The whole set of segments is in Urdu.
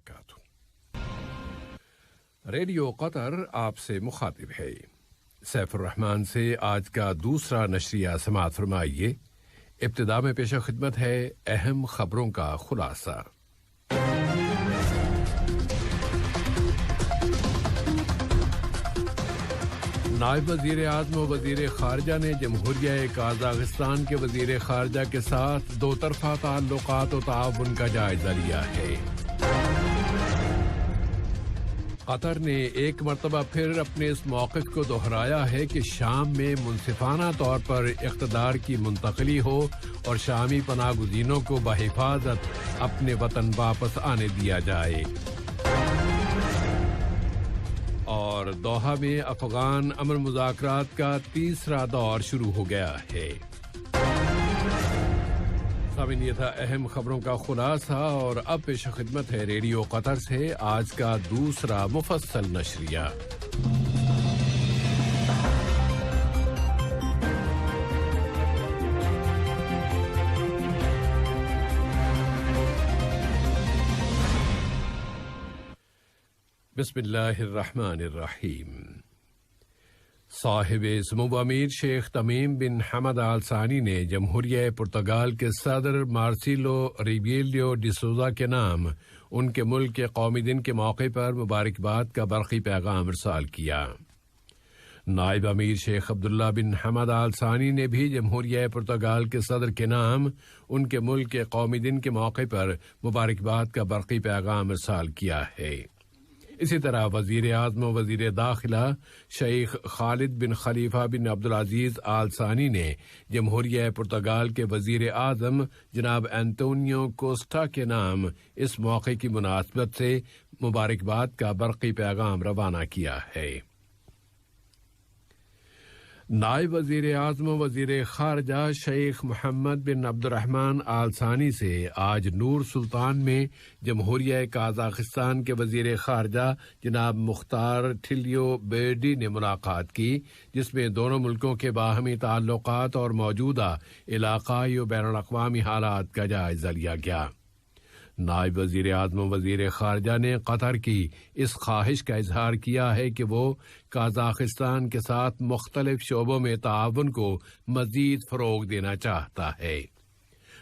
وبرکاتہ۔ ریڈیو قطر آپ سے مخاطب ہے۔ سیف الرحمان سے آج کا دوسرا نشریہ سماعت فرمائیے۔ ابتدا میں پیش خدمت ہے اہم خبروں کا خلاصہ۔ نائب وزیر اعظم و وزیر خارجہ نے جمہوریہ قازقستان کے وزیر خارجہ کے ساتھ دو طرفہ تعلقات و تعاون کا جائزہ لیا ہے۔ قطر نے ایک مرتبہ پھر اپنے اس موقف کو دہرایا ہے کہ شام میں منصفانہ طور پر اقتدار کی منتقلی ہو اور شامی پناہ گزینوں کو بحفاظت اپنے وطن واپس آنے دیا جائے۔ اور دوحہ میں افغان امن مذاکرات کا تیسرا دور شروع ہو گیا ہے۔ سامعین، یہ تھا اہم خبروں کا خلاصہ، اور اب پیش خدمت ہے ریڈیو قطر سے آج کا دوسرا مفصل نشریہ۔ بسم اللہ الرحمن الرحیم۔ صاحب سمو امیر شیخ تمیم بن حمد آل ثانی نے جمہوریہ پرتگال کے صدر مارسیلو ریبیلیو ڈی سوزا کے نام ان کے ملک کے قومی دن کے موقع پر مبارکباد کا برقی پیغام ارسال کیا۔ نائب امیر شیخ عبداللہ بن حمد آل ثانی نے بھی جمہوریہ پرتگال کے صدر کے نام ان کے ملک کے قومی دن کے موقع پر مبارکباد کا برقی پیغام ارسال کیا ہے۔ اسی طرح وزیر اعظم و وزیر داخلہ شیخ خالد بن خلیفہ بن عبدالعزیز آل ثانی نے جمہوریہ پرتگال کے وزیر اعظم جناب انتونیو کوسٹا کے نام اس موقع کی مناسبت سے مبارکباد کا برقی پیغام روانہ کیا ہے۔ نائب وزیر اعظم و وزیر خارجہ شیخ محمد بن عبد الرحمن آل ثانی سے آج نور سلطان میں جمہوریہ قازقستان کے وزیر خارجہ جناب مختار ٹھلیو بیڈی نے ملاقات کی، جس میں دونوں ملکوں کے باہمی تعلقات اور موجودہ علاقائی و بین الاقوامی حالات کا جائزہ لیا گیا۔ نائب وزیر اعظم و وزیر خارجہ نے قطر کی اس خواہش کا اظہار کیا ہے کہ وہ قازقستان کے ساتھ مختلف شعبوں میں تعاون کو مزید فروغ دینا چاہتا ہے۔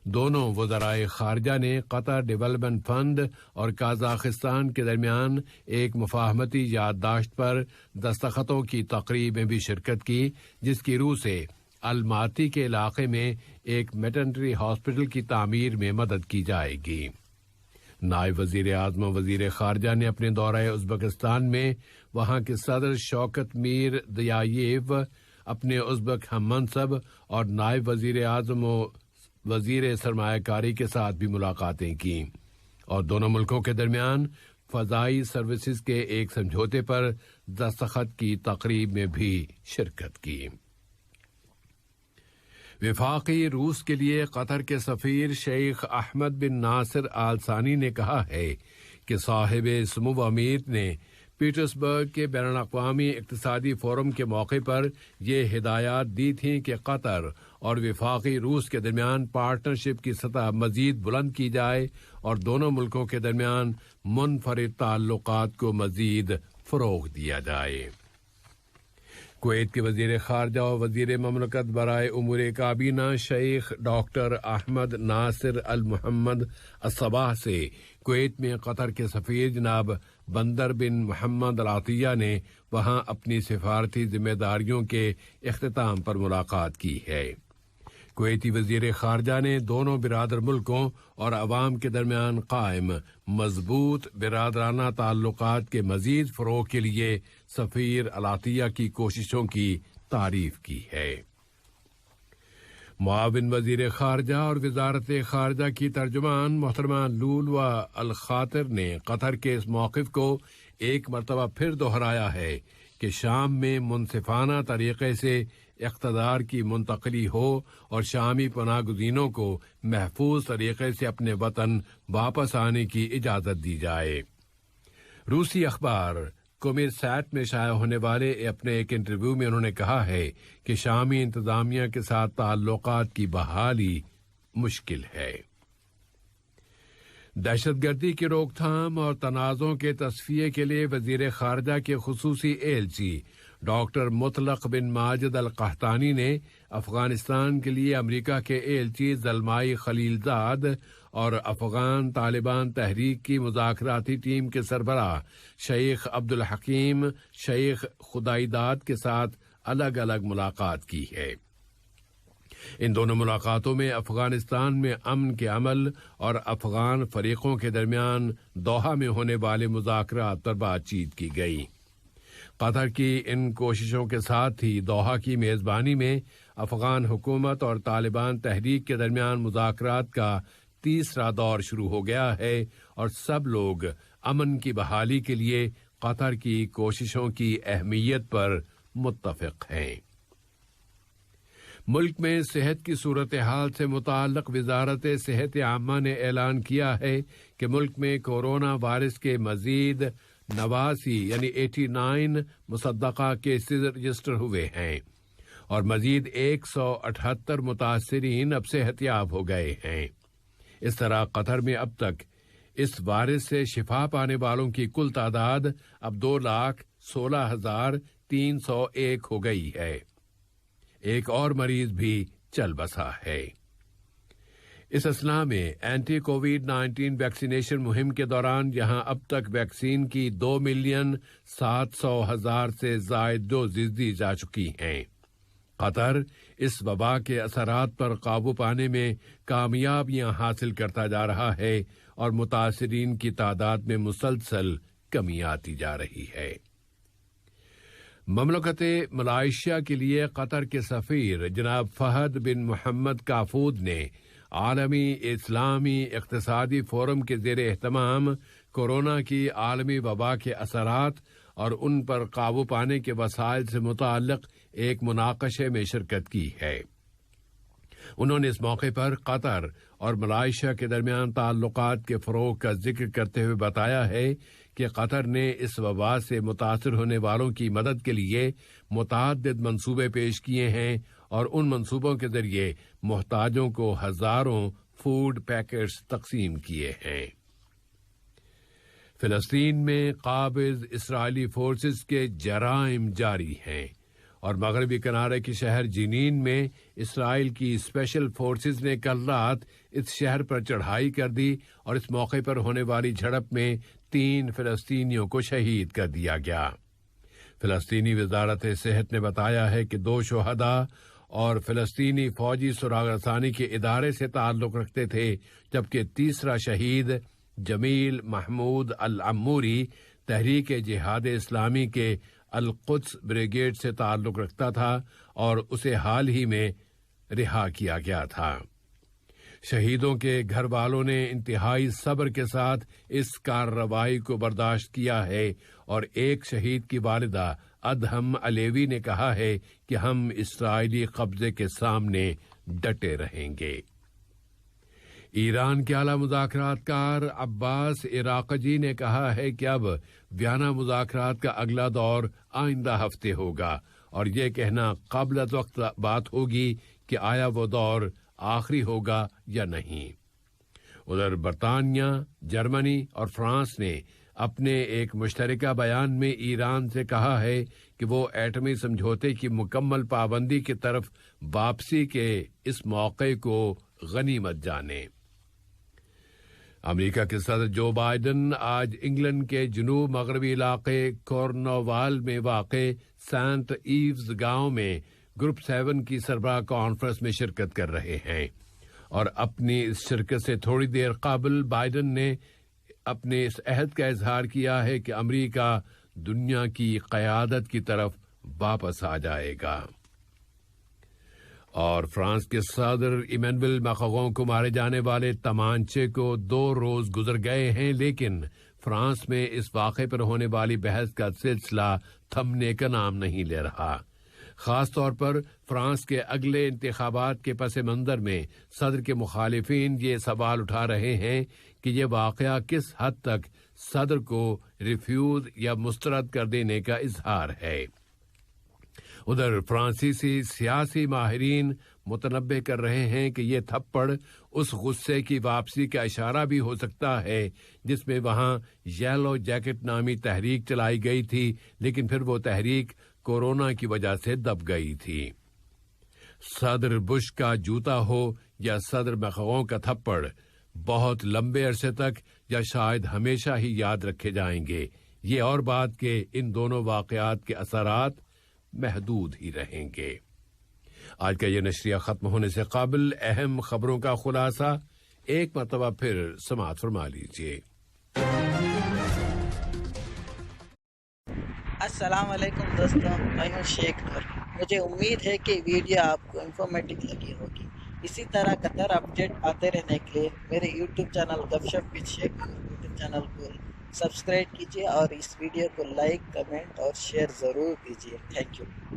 دونوں وزرائے خارجہ نے قطر ڈیولپمنٹ فنڈ اور قازقستان کے درمیان ایک مفاہمتی یادداشت پر دستخطوں کی تقریب میں بھی شرکت کی، جس کی روح سے الماتی کے علاقے میں ایک ویٹرنری ہاسپٹل کی تعمیر میں مدد کی جائے گی۔ نائب وزیر اعظم و وزیر خارجہ نے اپنے دورہ ازبکستان میں وہاں کے صدر شوکت میر دیاییو، اپنے ازبک ہم منصب اور نائب وزیر اعظم و وزیر سرمایہ کاری کے ساتھ بھی ملاقاتیں کیں، اور دونوں ملکوں کے درمیان فضائی سروسز کے ایک سمجھوتے پر دستخط کی تقریب میں بھی شرکت کی۔ وفاقی روس کے لیے قطر کے سفیر شیخ احمد بن ناصر آل ثانی نے کہا ہے کہ صاحب سمو امیر نے پیٹرسبرگ کے بین الاقوامی اقتصادی فورم کے موقع پر یہ ہدایات دی تھیں کہ قطر اور وفاقی روس کے درمیان پارٹنرشپ کی سطح مزید بلند کی جائے اور دونوں ملکوں کے درمیان منفرد تعلقات کو مزید فروغ دیا جائے۔ کویت کے وزیر خارجہ و وزیر مملکت برائے امور کابینہ شیخ ڈاکٹر احمد ناصر المحمد الصباح سے کویت میں قطر کے سفیر جناب بندر بن محمد العطیہ نے وہاں اپنی سفارتی ذمہ داریوں کے اختتام پر ملاقات کی ہے۔ کویتی وزیر خارجہ نے دونوں برادر ملکوں اور عوام کے درمیان قائم مضبوط برادرانہ تعلقات کے مزید فروغ کے لیے سفیر العطیہ کی کوششوں کی تعریف کی ہے۔ معاون وزیر خارجہ اور وزارت خارجہ کی ترجمان محترمہ لولوا الخاطر نے قطر کے اس موقف کو ایک مرتبہ پھر دہرایا ہے کہ شام میں منصفانہ طریقے سے اقتدار کی منتقلی ہو اور شامی پناہ گزینوں کو محفوظ طریقے سے اپنے وطن واپس آنے کی اجازت دی جائے۔ روسی اخبار کومیر سیٹ میں شائع ہونے والے اپنے ایک انٹرویو میں انہوں نے کہا ہے کہ شامی انتظامیہ کے ساتھ تعلقات کی بحالی مشکل ہے۔ دہشت گردی کی روک تھام اور تنازعوں کے تصفیے کے لیے وزیر خارجہ کے خصوصی ایلچی ڈاکٹر مطلق بن ماجد القحطانی نے افغانستان کے لیے امریکہ کے ایلچی زلمائی خلیلزاد اور افغان طالبان تحریک کی مذاکراتی ٹیم کے سربراہ شیخ عبدالحکیم شیخ خدائیداد کے ساتھ الگ الگ ملاقات کی ہے۔ ان دونوں ملاقاتوں میں افغانستان میں امن کے عمل اور افغان فریقوں کے درمیان دوحہ میں ہونے والے مذاکرات پر بات چیت کی گئی۔ قطر کی ان کوششوں کے ساتھ ہی دوحہ کی میزبانی میں افغان حکومت اور طالبان تحریک کے درمیان مذاکرات کا تیسرا دور شروع ہو گیا ہے اور سب لوگ امن کی بحالی کے لیے قطر کی کوششوں کی اہمیت پر متفق ہیں۔ ملک میں صحت کی صورتحال سے متعلق وزارت صحت عامہ نے اعلان کیا ہے کہ ملک میں کورونا وائرس کے مزید 89 مصدقہ کیسز رجسٹر ہوئے ہیں اور مزید 178 متاثرین اب صحت یاب ہو گئے ہیں۔ اس طرح قطر میں اب تک اس وائرس سے شفا پانے والوں کی کل تعداد اب 2,16,301 ہو گئی ہے۔ ایک اور مریض بھی چل بسا ہے۔ اس اثناء میں اینٹی کووڈ-19 ویکسینیشن مہم کے دوران جہاں اب تک ویکسین کی 2,700,000 سے زائد ڈوزز دی جا چکی ہیں، قطر اس وبا کے اثرات پر قابو پانے میں کامیابیاں حاصل کرتا جا رہا ہے اور متاثرین کی تعداد میں مسلسل کمی آتی جا رہی ہے۔ مملکت ملائیشیا کے لیے قطر کے سفیر جناب فہد بن محمد کافود نے عالمی اسلامی اقتصادی فورم کے زیر اہتمام کورونا کی عالمی وبا کے اثرات اور ان پر قابو پانے کے وسائل سے متعلق ایک مناقشے میں شرکت کی ہے۔ انہوں نے اس موقع پر قطر اور ملائیشیا کے درمیان تعلقات کے فروغ کا ذکر کرتے ہوئے بتایا ہے کہ قطر نے اس وبا سے متاثر ہونے والوں کی مدد کے لیے متعدد منصوبے پیش کیے ہیں اور ان منصوبوں کے ذریعے محتاجوں کو ہزاروں فوڈ پیکٹس تقسیم کیے ہیں۔ فلسطین میں قابض اسرائیلی فورسز کے جرائم جاری ہیں اور مغربی کنارے کے شہر جنین میں اسرائیل کی اسپیشل فورسز نے کل رات اس شہر پر چڑھائی کر دی اور اس موقع پر ہونے والی جھڑپ میں 3 فلسطینیوں کو شہید کر دیا گیا۔ فلسطینی وزارت صحت نے بتایا ہے کہ 2 شہداء اور فلسطینی فوجی سراغ رسانی کے ادارے سے تعلق رکھتے تھے، جبکہ تیسرا شہید جمیل محمود العموری تحریک جہاد اسلامی کے القدس بریگیڈ سے تعلق رکھتا تھا اور اسے حال ہی میں رہا کیا گیا تھا۔ شہیدوں کے گھر والوں نے انتہائی صبر کے ساتھ اس کارروائی کو برداشت کیا ہے اور ایک شہید کی والدہ ادہم علیوی نے کہا ہے کہ ہم اسرائیلی قبضے کے سامنے ڈٹے رہیں گے۔ ایران کے اعلی مذاکرات کار عباس عراقجی نے کہا ہے کہ اب ویانا مذاکرات کا اگلا دور آئندہ ہفتے ہوگا اور یہ کہنا قبل از وقت بات ہوگی کہ آیا وہ دور آخری ہوگا یا نہیں۔ ادھر برطانیہ، جرمنی اور فرانس نے اپنے ایک مشترکہ بیان میں ایران سے کہا ہے کہ وہ ایٹمی سمجھوتے کی مکمل پابندی کی طرف واپسی کے اس موقع کو غنیمت جانیں۔ امریکا کے صدر جو بائیڈن آج انگلینڈ کے جنوب مغربی علاقے کورنوال میں واقع سینٹ ایوز گاؤں میں گروپ 7 کی سربراہ کانفرنس میں شرکت کر رہے ہیں اور اپنی اس شرکت سے تھوڑی دیر قبل بائیڈن نے اپنے اس عہد کا اظہار کیا ہے کہ امریکہ دنیا کی قیادت کی طرف واپس آ جائے گا۔ اور فرانس کے صدر ایمینوئل میکرون کو مارے جانے والے تمانچے کو 2 روز گزر گئے ہیں، لیکن فرانس میں اس واقعے پر ہونے والی بحث کا سلسلہ تھمنے کا نام نہیں لے رہا۔ خاص طور پر فرانس کے اگلے انتخابات کے پس منظر میں صدر کے مخالفین یہ سوال اٹھا رہے ہیں کہ یہ واقعہ کس حد تک صدر کو ریفیوز یا مسترد کر دینے کا اظہار ہے۔ ادھر فرانسیسی سیاسی ماہرین متنبع کر رہے ہیں کہ یہ تھپڑ اس غصے کی واپسی کا اشارہ بھی ہو سکتا ہے جس میں وہاں یلو جیکٹ نامی تحریک چلائی گئی تھی، لیکن پھر وہ تحریک کورونا کی وجہ سے دب گئی تھی۔ صدر بش کا جوتا ہو یا صدر مخغوں کا تھپڑ بہت لمبے عرصے تک یا شاید ہمیشہ ہی یاد رکھے جائیں گے۔ یہ اور بات کہ ان دونوں واقعات کے اثرات محدود ہی رہیں گے۔ آج کا یہ نشریہ ختم ہونے سے قبل اہم خبروں کا خلاصہ ایک مرتبہ پھر سماعت فرما لیجیے۔ السلام علیکم دوستوں، میں ہوں شیخ نور۔ مجھے امید ہے کہ ویڈیو آپ کو انفارمیٹو لگی ہوگی۔ اسی طرح قطر اپڈیٹ آتے رہنے کے لیے میرے یوٹیوب چینل گپ ship with Sheikh Noor YouTube channel کو سبسکرائب کیجیے اور اس ویڈیو کو لائک، کمنٹ اور شیئر ضرور کیجیے۔ Thank you.